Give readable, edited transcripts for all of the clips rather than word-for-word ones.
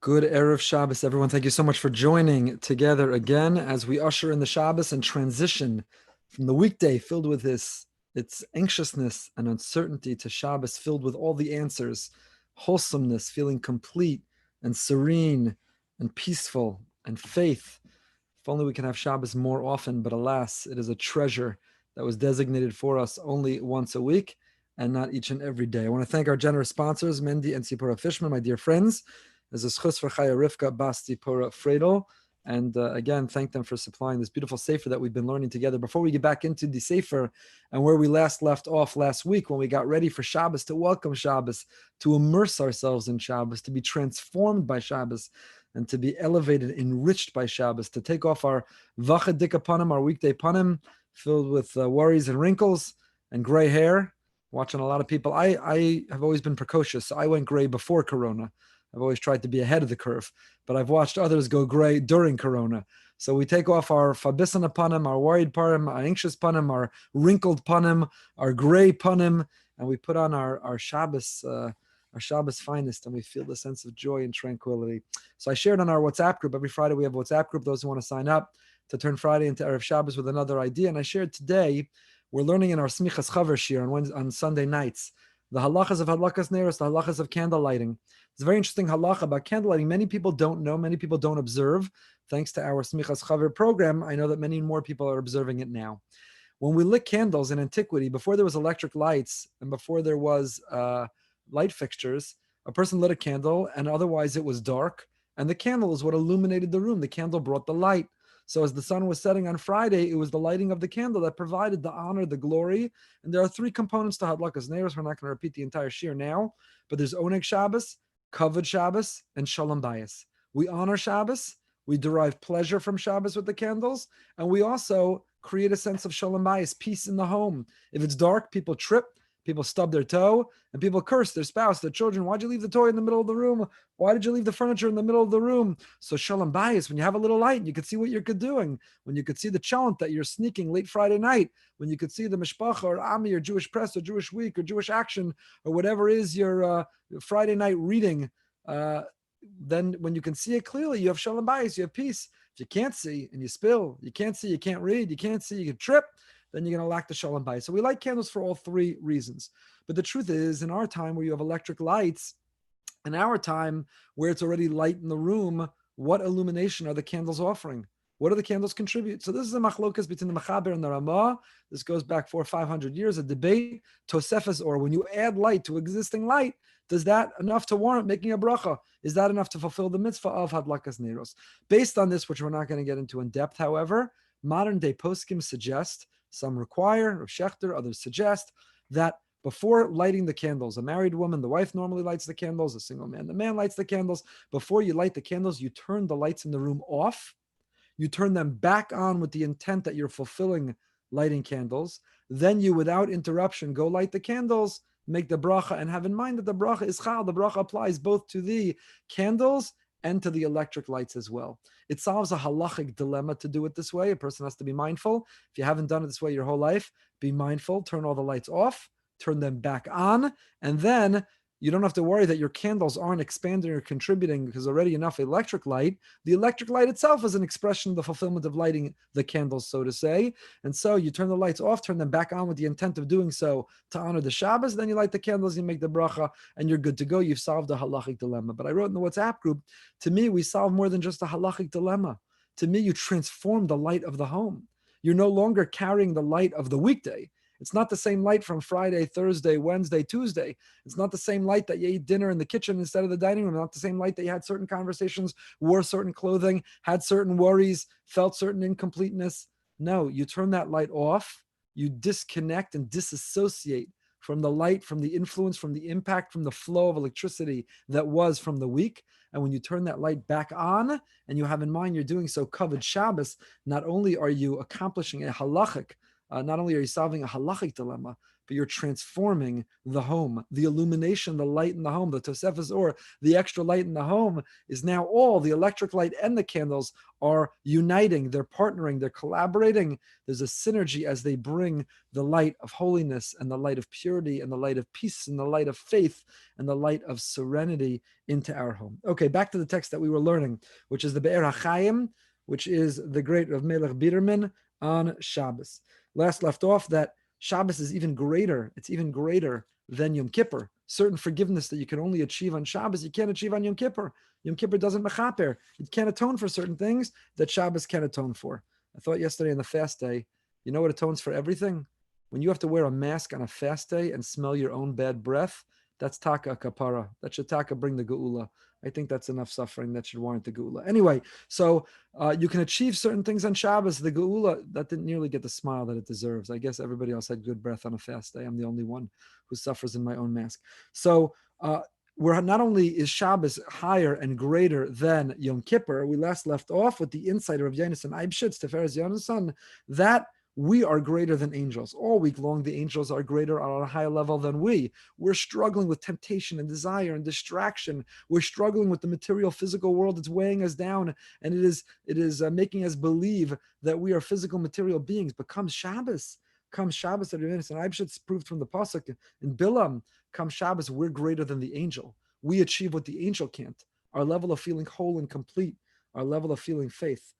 Good Erev Shabbos, everyone. Thank you so much for joining together again as we usher in the Shabbos and transition from the weekday filled with its anxiousness and uncertainty to Shabbos filled with all the answers, wholesomeness, feeling complete and serene and peaceful and faith. If only we can have Shabbos more often, but alas, it is a treasure that was designated for us only once a week and not each and every day. I want to thank our generous sponsors, Mendy and Sipora Fishman, my dear friends. There's a schus for Chaya Rivka Basti Pora Fredel. And again, thank them for supplying this beautiful sefer that we've been learning together. Before we get back into the sefer and where we last left off last week when we got ready for Shabbos, to welcome Shabbos, to immerse ourselves in Shabbos, to be transformed by Shabbos, and to be elevated, enriched by Shabbos, to take off our vachadik panim, our weekday panim, filled with worries and wrinkles and gray hair. Watching a lot of people. I have always been precocious. So I went gray before Corona. I've always tried to be ahead of the curve, but I've watched others go gray during Corona. So we take off our fabisana panim, our worried panim, our anxious panim, our wrinkled panim, our gray panim, and we put on our Shabbos finest, and we feel the sense of joy and tranquility. So I shared on our WhatsApp group. Every Friday we have a WhatsApp group, those who want to sign up to turn Friday into Erev Shabbos with another idea. And I shared today, we're learning in our Smichas Chaver Shir on Sunday nights, the halachas of hadlakas neiros, the halachas of candle lighting. It's a very interesting halacha about candle lighting. Many people don't know, many people don't observe. Thanks to our Smichas Chaver program, I know that many more people are observing it now. When we lit candles in antiquity, before there was electric lights and before there was light fixtures, a person lit a candle and otherwise it was dark, and the candle is what illuminated the room. The candle brought the light. So as the sun was setting on Friday, it was the lighting of the candle that provided the honor, the glory. And there are three components to Hadlakas Neiros. We're not going to repeat the entire shir now, but there's Oneg Shabbos, Kavod Shabbos, and Shalom Bayis. We honor Shabbos, we derive pleasure from Shabbos with the candles, and we also create a sense of Shalom Bayis, peace in the home. If it's dark, people trip, people stub their toe, and people curse their spouse, their children. Why'd you leave the toy in the middle of the room? Why did you leave the furniture in the middle of the room? So Shalom Bayis, when you have a little light, you could see what you're doing. When you could see the challenge that you're sneaking late Friday night, when you could see the Mishpacha or Ami or Jewish Press or Jewish Week or Jewish Action or whatever is your Friday night reading, then when you can see it clearly, you have Shalom Bayis, you have peace. If you can't see and you spill, you can't see, you can't read, you can't see, you can trip, then you're going to lack the Shalom Bayis. So we light candles for all three reasons. But the truth is, in our time where you have electric lights, in our time where it's already light in the room, what illumination are the candles offering? What do the candles contribute? So this is a machlokas between the Mechaber and the Ramah. This goes back 400 or 500 years, a debate. Tosefes, or when you add light to existing light, does that enough to warrant making a bracha? Is that enough to fulfill the mitzvah of Hadlakas Neiros? Based on this, which we're not going to get into in depth, however, modern day poskim suggest, some require, Rav Shechter, others suggest, that before lighting the candles, a married woman, the wife normally lights the candles, a single man, the man lights the candles. Before you light the candles, you turn the lights in the room off. You turn them back on with the intent that you're fulfilling lighting candles. Then you, without interruption, go light the candles, make the bracha, and have in mind that the bracha is chal. The bracha applies both to the candles and to the electric lights as well. It solves a halachic dilemma to do it this way. A person has to be mindful. If you haven't done it this way your whole life, be mindful, turn all the lights off, turn them back on, and then you don't have to worry that your candles aren't expanding or contributing because already enough electric light. The electric light itself is an expression of the fulfillment of lighting the candles, so to say. And so you turn the lights off, turn them back on with the intent of doing so to honor the Shabbos, then you light the candles, you make the bracha, and you're good to go. You've solved a halachic dilemma. But I wrote in the WhatsApp group, to me, we solve more than just a halachic dilemma. To me, you transform the light of the home. You're no longer carrying the light of the weekday. It's not the same light from Friday, Thursday, Wednesday, Tuesday. It's not the same light that you ate dinner in the kitchen instead of the dining room. Not the same light that you had certain conversations, wore certain clothing, had certain worries, felt certain incompleteness. No, you turn that light off. You disconnect and disassociate from the light, from the influence, from the impact, from the flow of electricity that was from the week. And when you turn that light back on and you have in mind you're doing so Kavod Shabbos, not only are you accomplishing a halachic, not only are you solving a halachic dilemma, but you're transforming the home. The illumination, the light in the home, the Tosefes Or, the extra light in the home is now all the electric light and the candles are uniting, they're partnering, they're collaborating. There's a synergy as they bring the light of holiness and the light of purity and the light of peace and the light of faith and the light of serenity into our home. Okay, back to the text that we were learning, which is the Be'er HaChaim, which is the great Rav Melech Biderman on Shabbos. Last left off that Shabbos is even greater. It's even greater than Yom Kippur. Certain forgiveness that you can only achieve on Shabbos, you can't achieve on Yom Kippur. Yom Kippur doesn't mechaper. It can't atone for certain things that Shabbos can atone for. I thought yesterday on the fast day, you know what atones for everything? When you have to wear a mask on a fast day and smell your own bad breath, that's taka kapara. That should taka bring the geula. I think that's enough suffering that should warrant the geula. Anyway, so you can achieve certain things on Shabbos. The geula, that didn't nearly get the smile that it deserves. I guess everybody else had good breath on a fast day. I'm the only one who suffers in my own mask. So we're not only is Shabbos higher and greater than Yom Kippur, we last left off with the insight of Yonasan Eibshitz, Teferes Yonasan, that we are greater than angels. All week long, the angels are greater on a higher level than we. We're struggling with temptation and desire and distraction. We're struggling with the material, physical world that's weighing us down, and it is making us believe that we are physical, material beings. But come Shabbos, that and Eibshitz proved from the pasuk in Bilam. Come Shabbos, we're greater than the angel. We achieve what the angel can't. Our level of feeling whole and complete. Our level of feeling faith.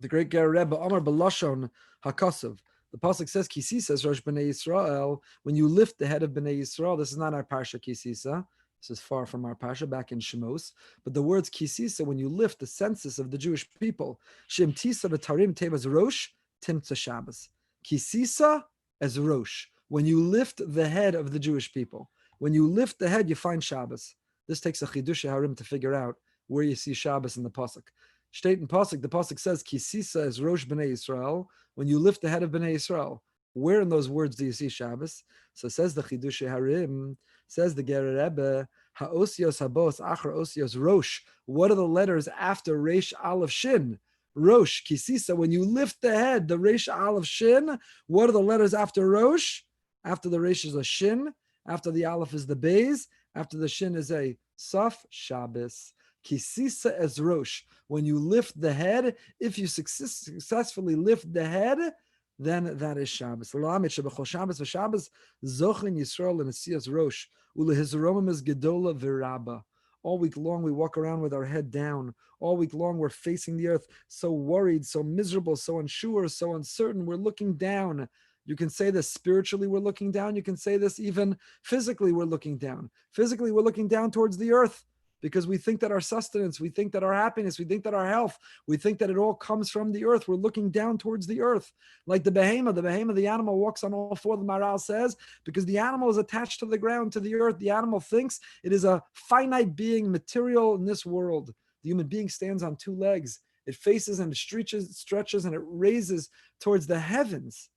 The great Ger Rebbe Amar Belashon Hakasav. The pasuk says, "Kisisa Rosh Bnei Yisrael." When you lift the head of Bnei Yisrael, this is not our parsha Kisisa. This is far from our parsha back in Shemos. But the words Kisisa, when you lift the census of the Jewish people, Shem Tisa v'Tarim Tevas Rosh Timtza Shabbos. Kisisa as Rosh. When you lift the head of the Jewish people, when you lift the head, you find Shabbos. This takes a chidush harim to figure out where you see Shabbos in the pasuk. State in pasuk, the pasuk says, "Kisisa is Rosh Bnei Yisrael." When you lift the head of Bnei Yisrael, where in those words do you see Shabbos? So says the Chidush Harim, says the Ger Rebbe, "Ha'osios habos achar osios Rosh." What are the letters after Resh Aleph Shin? Rosh Kisisa. When you lift the head, the Resh Aleph Shin. What are the letters after Rosh? After the Resh is a Shin. After the Aleph is the Beis. After the Shin is a Saf Shabbos. Kisisa as Rosh. When you lift the head, if you successfully lift the head, then that is Shabbos. Shabbos v'Shabbos zochin Yisrael and Asiyas Rosh ulehizromim is gedola v'raba. All week long we walk around with our head down. All week long we're facing the earth, so worried, so miserable, so unsure, so uncertain. We're looking down. You can say this spiritually, we're looking down. You can say this even physically, we're looking down. Physically, we're looking down towards the earth, because we think that our sustenance, we think that our happiness, we think that our health, we think that it all comes from the earth. We're looking down towards the earth. Like the behemoth, the animal walks on all four, the Maral says, because the animal is attached to the ground, to the earth. The animal thinks it is a finite being, material in this world. The human being stands on two legs. It faces and it stretches and it raises towards the heavens.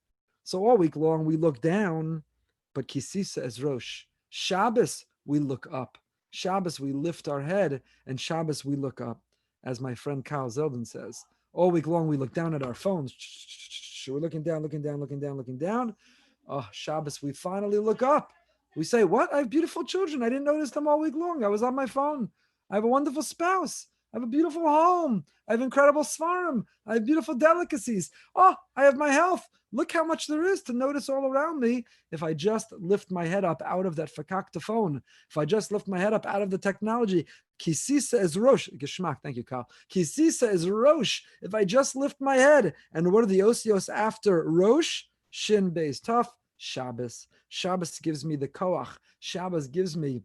So all week long we look down, but Kisisa is Rosh. Shabbos, we look up. Shabbos, we lift our head, and Shabbos, we look up. As my friend Kyle Zeldin says, all week long, we look down at our phones. We're looking down. Oh, Shabbos, we finally look up. We say, what? I have beautiful children. I didn't notice them all week long. I was on my phone. I have a wonderful spouse. I have a beautiful home. I have incredible svarim. I have beautiful delicacies. Oh, I have my health. Look how much there is to notice all around me if I just lift my head up out of that fakakta phone. If I just lift my head up out of the technology. Kisisa is Rosh. Geschmack. Thank you, Kyle. Kisisa is Rosh. If I just lift my head. And what are the osios after Rosh? Shin Beis Taf. Shabbos. Shabbos gives me the koach. Shabbos gives me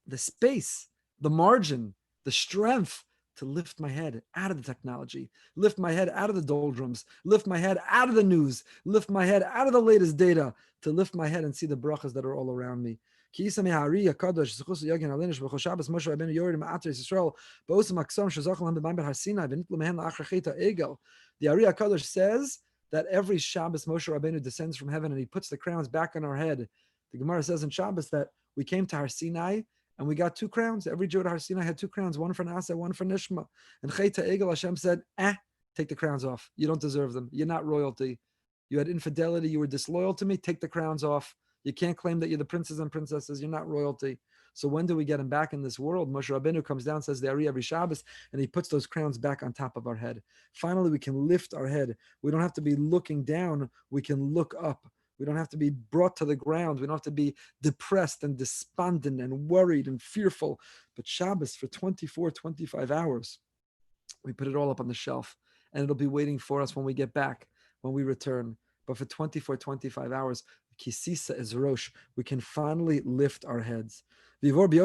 the space, the margin, the strength to lift my head out of the technology, lift my head out of the doldrums, lift my head out of the news, lift my head out of the latest data, to lift my head and see the brachas that are all around me. The Ari HaKadosh says that every Shabbos Moshe Rabbeinu descends from heaven and he puts the crowns back on our head. The Gemara says in Shabbos that we came to Har Sinai and we got two crowns. Every Jew at Har Sinai had two crowns, one for Nasa, one for Nishma. And Chayta Egel, Hashem said, take the crowns off. You don't deserve them. You're not royalty. You had infidelity. You were disloyal to me. Take the crowns off. You can't claim that you're the princes and princesses. You're not royalty. So when do we get him back in this world? Moshe Rabbeinu comes down, says the Ari every Shabbos, and he puts those crowns back on top of our head. Finally, we can lift our head. We don't have to be looking down. We can look up. We don't have to be brought to the ground. We don't have to be depressed and despondent and worried and fearful. But Shabbos for 24, 25 hours, we put it all up on the shelf, and it'll be waiting for us when we get back, when we return. But for 24, 25 hours, Kisisa is Rosh, we can finally lift our heads. The Orach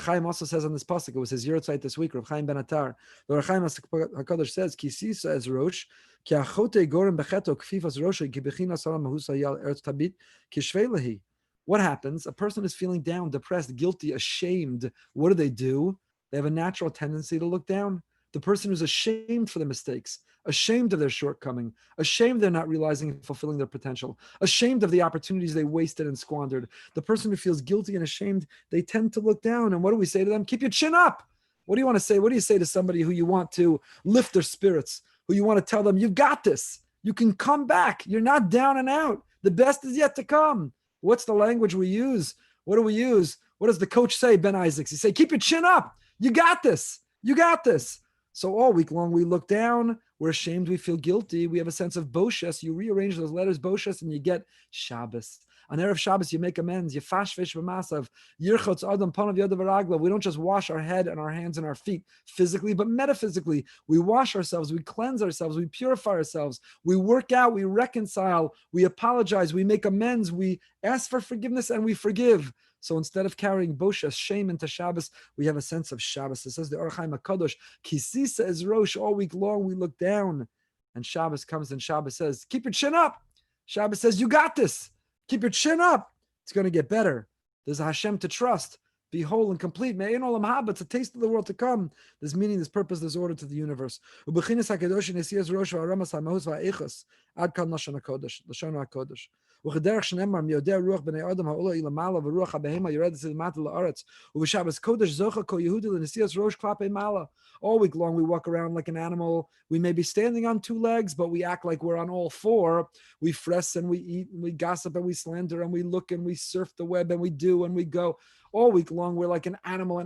Chaim also says on this pasuk, it was his Yerotzeit this week, Rav Chaim Ben Attar. The Orach Chaim HaKadosh says, Kisisa is Rosh, ki achote gorem becheto kfifas rosh ki bechina salam mahusa yal eretz tabit kishvelehi. What happens? A person is feeling down, depressed, guilty, ashamed. What do? They have a natural tendency to look down. The person who's ashamed for their mistakes, ashamed of their shortcoming, ashamed they're not realizing and fulfilling their potential, ashamed of the opportunities they wasted and squandered. The person who feels guilty and ashamed, they tend to look down. And what do we say to them? Keep your chin up. What do you want to say? What do you say to somebody who you want to lift their spirits, who you want to tell them, you've got this. You can come back. You're not down and out. The best is yet to come. What's the language we use? What do we use? What does the coach say, Ben Isaacs? He say, keep your chin up. You got this. You got this. So all week long we look down, we're ashamed, we feel guilty, we have a sense of boshes. You rearrange those letters, boshes, and you get Shabbos. On Erev Shabbos, you make amends. You fashvesh b'masav. Yirchotz adam panav yodav v'raglav. We don't just wash our head and our hands and our feet physically, but metaphysically. We wash ourselves, we cleanse ourselves, we purify ourselves. We work out, we reconcile, we apologize, we make amends, we ask for forgiveness, and we forgive. So instead of carrying boshes, shame into Shabbos, we have a sense of Shabbos. It says the Orach Chaim HaKadosh, Kisisa is Rosh. All week long we look down, and Shabbos comes, and Shabbos says, keep your chin up. Shabbos says, you got this. Keep your chin up. It's going to get better. There's a Hashem to trust. Be whole and complete. Me'ein olam haba. It's a taste of the world to come. There's meaning, there's purpose, there's order to the universe. U'bechinas HaKadosh nesiyas rosh v'aramas ha'mahus v'a'ichas ad kan lashon HaKodesh. Lashon HaKodesh. וכדרך שנאמר מיודע רוח בני אדם העולה למעלה ורוח הבהמה יורדת למטה לארץ ובשבס קודש זוכה כל יהודי לנשיאת ראש כלפי מעלה. All week long we walk around like an animal. We may be standing on two legs, but we act like we're on all four. We fress and we eat and we gossip and we slander and we look and we surf the web and we do and we go. All week long we're like an animal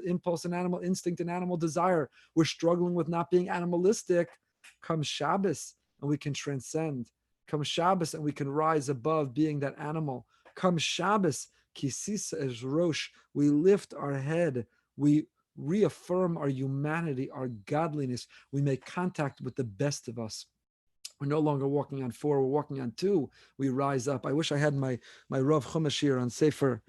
impulse, an animal instinct, an animal desire. We're struggling with not being animalistic. Come Shabbos and we can transcend. Come Shabbos and we can rise above being that animal. Come Shabbos, Kisisa is Rosh. We lift our head. We reaffirm our humanity, our godliness. We make contact with the best of us. We're no longer walking on four, we're walking on two. We rise up. I wish I had my Rav Chumash here on Sefer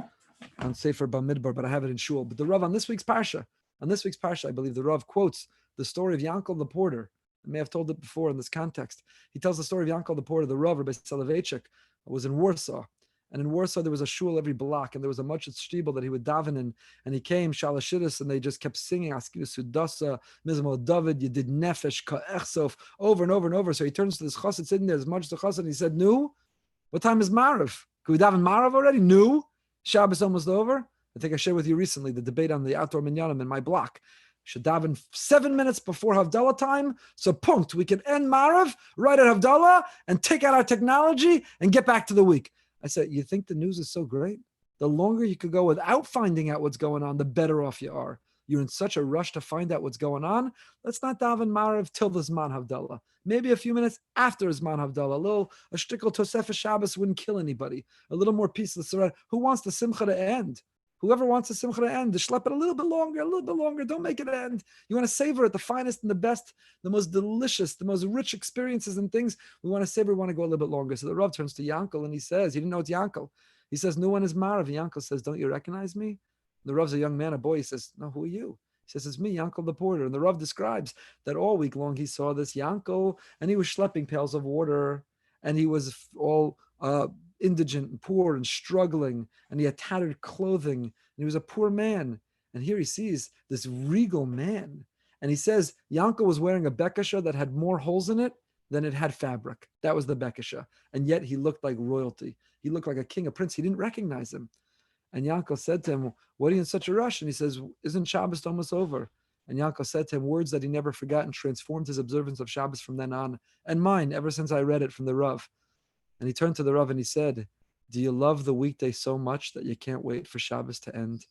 Bamidbar, but I have it in Shul. But the Rav on this week's Parsha, I believe the Rav quotes the story of Yankel the Porter. I may have told it before in this context. He tells the story of Yankel the Porter, the Rav, Rabbi Soloveitchik, was in Warsaw. And in Warsaw, there was a shul every block, and there was a much shtibel that he would daven in. And he came, Shalashidus, and they just kept singing, Askidus Sudasa, Mizmal David, you did Nefesh, Ka'echsof, over and over and over. So he turns to this chassid sitting there, as much the chassid, and he said, Nu, what time is Marav? Can we daven Marav already? Nu, Shabbos almost over. I think I shared with you recently the debate on the outdoor minyanim in my block. Should daven 7 minutes before Havdalah time, so punct, we can end Marav right at Havdalah and take out our technology and get back to the week. I said, you think the news is so great? The longer you could go without finding out what's going on, the better off you are. You're in such a rush to find out what's going on. Let's not daven Marav till the Zman Havdalah. Maybe a few minutes after Zman Havdalah. A shtickle Tosefah Shabbos wouldn't kill anybody. A little more peace. Who wants the Simcha to end? Whoever wants the Simcha to end, to schlep it a little bit longer. Don't make it end. You want to savor it, the finest and the best, the most delicious, the most rich experiences and things. We want to savor, we want to go a little bit longer. So the Rav turns to Yankel and he says, he didn't know it's Yankel. He says, no one is Marav. Yankel says, don't you recognize me? The Rav's a young man, a boy. He says, no, who are you? He says, it's me, Yankel the Porter. And the Rav describes that all week long he saw this Yankel and he was schlepping pails of water and he was all indigent and poor and struggling, and he had tattered clothing, and he was a poor man. And here he sees this regal man, and he says Yankel was wearing a bekasha that had more holes in it than it had fabric. That was the bekasha, and yet he looked like royalty. He looked like a king, a prince. He didn't recognize him. And Yankel said to him, what are you in such a rush? And he says, isn't Shabbos almost over? And Yaakov said to him words that he never forgot and transformed his observance of Shabbos from then on, and mine ever since I read it from the Rav. And he turned to the Rav and he said, do you love the weekday so much that you can't wait for Shabbos to end?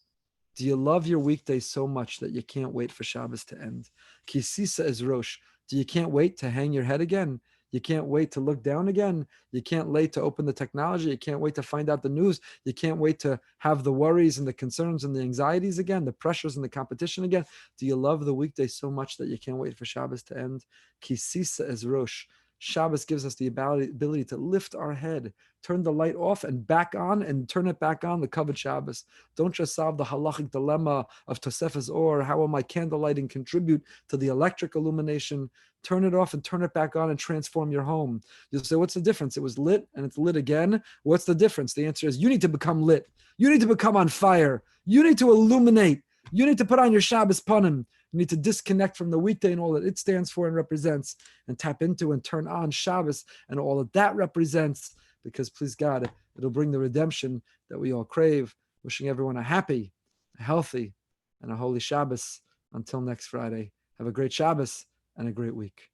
Do you love your weekday so much that you can't wait for Shabbos to end? Kisisa is Rosh. Do you can't wait to hang your head again? You can't wait to look down again. You can't wait to open the technology. You can't wait to find out the news. You can't wait to have the worries and the concerns and the anxieties again, the pressures and the competition again. Do you love the weekday so much that you can't wait for Shabbos to end? Kisisa is Rosh. Shabbos gives us the ability to lift our head, turn the light off and back on, and turn it back on, the covered Shabbos. Don't just solve the halachic dilemma of Tosefes or how will my candlelighting contribute to the electric illumination. Turn it off and turn it back on and transform your home. You'll say, what's the difference? It was lit and it's lit again. What's the difference? The answer is you need to become lit. You need to become on fire. You need to illuminate. You need to put on your Shabbos panim. You need to disconnect from the weekday and all that it stands for and represents, and tap into and turn on Shabbos and all that that represents, because please God, it'll bring the redemption that we all crave. Wishing everyone a happy, a healthy, and a holy Shabbos. Until next Friday, have a great Shabbos and a great week.